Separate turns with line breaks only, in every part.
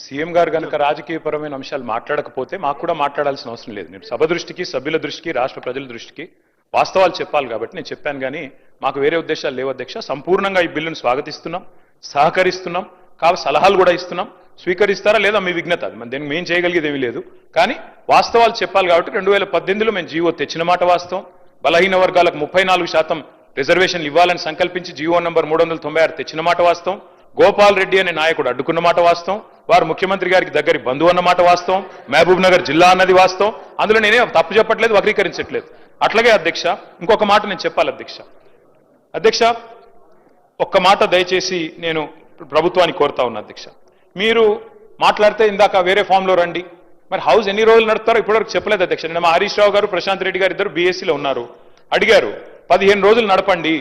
CM గారు కనుక రాజకీయపరమైన అంశాలు మాట్లాడకపోతే మాకు కూడా మాట్లాడాల్సిన అవసరం లేదు. నేను సభ దృష్టికి, సభ్యుల దృష్టికి, రాష్ట్ర ప్రజల దృష్టికి వాస్తవాలు చెప్పాలి కాబట్టి నేను చెప్పాను. కానీ మాకు వేరే ఉద్దేశాలు లేవు అధ్యక్ష. సంపూర్ణంగా ఈ బిల్లును స్వాగతిస్తున్నాం, సహకరిస్తున్నాం, కావాలి సలహాలు కూడా ఇస్తున్నాం. స్వీకరిస్తారా లేదా మీ విజ్ఞత, అది దీనికి మేము చేయగలిగేది ఏమీ లేదు. కానీ వాస్తవాలు చెప్పాలి కాబట్టి 2018లో మేము జీవో తెచ్చిన మాట వాస్తవం. బలహీన వర్గాలకు 34% రిజర్వేషన్లు ఇవ్వాలని సంకల్పించి జీవో నంబర్ 396 తెచ్చిన మాట వాస్తవం. గోపాల్ రెడ్డి అనే నాయకుడు అడ్డుకున్న మాట వాస్తవం. వారు ముఖ్యమంత్రి గారికి దగ్గరి బంధువు అన్న మాట వాస్తవం. మహబూబ్ నగర్ జిల్లా అన్నది వాస్తవం. అందులో నేనే తప్పు చెప్పట్లేదు, వక్రీకరించట్లేదు. అట్లాగే అధ్యక్ష ఇంకొక మాట నేను చెప్పాలి అధ్యక్ష ఒక్క మాట దయచేసి నేను ప్రభుత్వానికి కోరుతా ఉన్నా అధ్యక్ష. మీరు మాట్లాడితే ఇందాక వేరే ఫామ్లో రండి, మరి హౌస్ ఎన్ని రోజులు నడుపుతారో ఇప్పటివరకు చెప్పలేదు అధ్యక్ష. నిన్న మా హరీష్ రావు గారు, ప్రశాంత్ రెడ్డి గారు ఇద్దరు బీఎస్సీలో ఉన్నారు, అడిగారు 15 రోజులు నడపండి,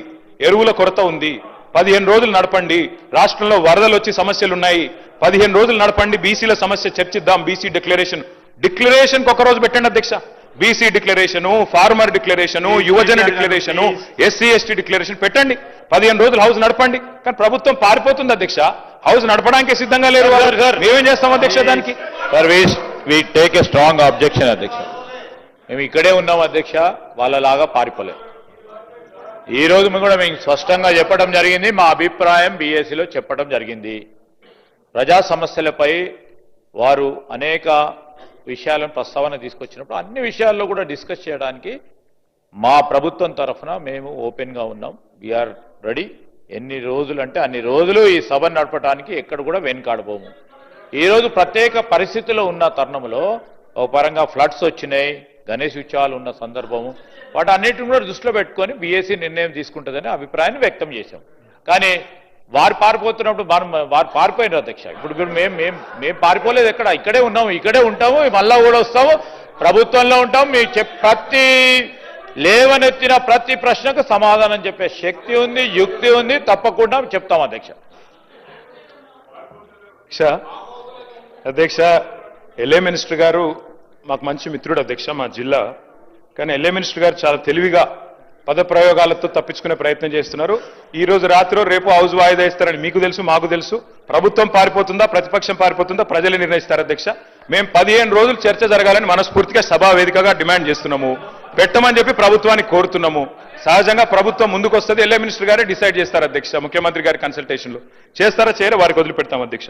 ఎరువుల కొరత ఉంది, 15 రోజులు నడపండి, రాష్ట్రంలో వరదలు వచ్చి సమస్యలు ఉన్నాయి, 15 రోజులు నడపండి, బీసీల సమస్య చర్చిద్దాం, బీసీ డిక్లరేషన్ ఒక రోజు పెట్టండి అధ్యక్ష. బీసీ డిక్లరేషను, ఫార్మర్ డిక్లరేషను, యువజన డిక్లరేషను, ఎస్సీ ఎస్టీ డిక్లరేషన్ పెట్టండి, 15 రోజులు హౌస్ నడపండి. కానీ ప్రభుత్వం పారిపోతుంది అధ్యక్ష, హౌస్ నడపడానికి సిద్ధంగా లేరు. మేమేం చేస్తాం అధ్యక్ష దానికి?
We take a strong objection అధ్యక్ష. మేము ఇక్కడే ఉన్నాం అధ్యక్ష, వాళ్ళలాగా పారిపోలేదు. ఈ రోజు కూడా మేము స్పష్టంగా చెప్పడం జరిగింది, మా అభిప్రాయం బీఎస్సీలో చెప్పడం జరిగింది. ప్రజా సమస్యలపై వారు అనేక విషయాలను ప్రస్తావన తీసుకొచ్చినప్పుడు అన్ని విషయాల్లో కూడా డిస్కస్ చేయడానికి మా ప్రభుత్వం తరఫున మేము ఓపెన్గా ఉన్నాం. We are ready. ఎన్ని రోజులు అంటే అన్ని రోజులు ఈ సభ నడపడానికి ఎక్కడ కూడా వెనుకాడబోము. ఈరోజు ప్రత్యేక పరిస్థితుల్లో ఉన్న తరుణంలో ఒక పరంగా ఫ్లడ్స్ వచ్చినాయి, గణేష్ ఉత్సవాలు ఉన్న సందర్భము, వాటి అన్నిటిని కూడా దృష్టిలో పెట్టుకొని బీఎస్సీ నిర్ణయం తీసుకుంటుందని అభిప్రాయాన్ని వ్యక్తం చేశాం. కానీ వారు పారిపోతున్నప్పుడు వారు పారిపోయినారు అధ్యక్ష. ఇప్పుడు మేము పారిపోలేదు, ఇక్కడే ఉన్నాము, ఇక్కడే ఉంటాము, మళ్ళా కూడా వస్తాము, ప్రభుత్వంలో ఉంటాము. మీకు ప్రతి లేవనెత్తిన ప్రతి ప్రశ్నకు సమాధానం చెప్పే శక్తి ఉంది, యుక్తి ఉంది, తప్పకుండా చెప్తాం అధ్యక్ష.
అధ్యక్ష ఎల్ఏ మినిస్టర్ గారు మాకు మంచి మిత్రుడు అధ్యక్ష, మా జిల్లా. కానీ ఎల్ఏ మినిస్టర్ గారు చాలా తెలివిగా పదప్రయోగాలతో తప్పించుకునే ప్రయత్నం చేస్తున్నారు. ఈ రోజు రాత్రి రేపు హౌస్ వాయిదా ఇస్తారని మీకు తెలుసు, మాకు తెలుసు. ప్రభుత్వం పారిపోతుందా, ప్రతిపక్షం పారిపోతుందా, ప్రజలే నిర్ణయిస్తారు అధ్యక్ష. మేము 15 రోజులు చర్చ జరగాలని మనస్ఫూర్తిగా సభా వేదికగా డిమాండ్ చేస్తున్నాము. పెట్టమని చెప్పి ప్రభుత్వాన్ని కోరుతున్నాము. సహజంగా ప్రభుత్వం ముందుకు వస్తుంది, ఎల్ఏ మినిస్టర్ గారే డిసైడ్ చేస్తారు అధ్యక్ష. ముఖ్యమంత్రి గారి కన్సల్టేషన్లో చేస్తారా చేయరా వారికి వదిలిపెడతాం అధ్యక్ష.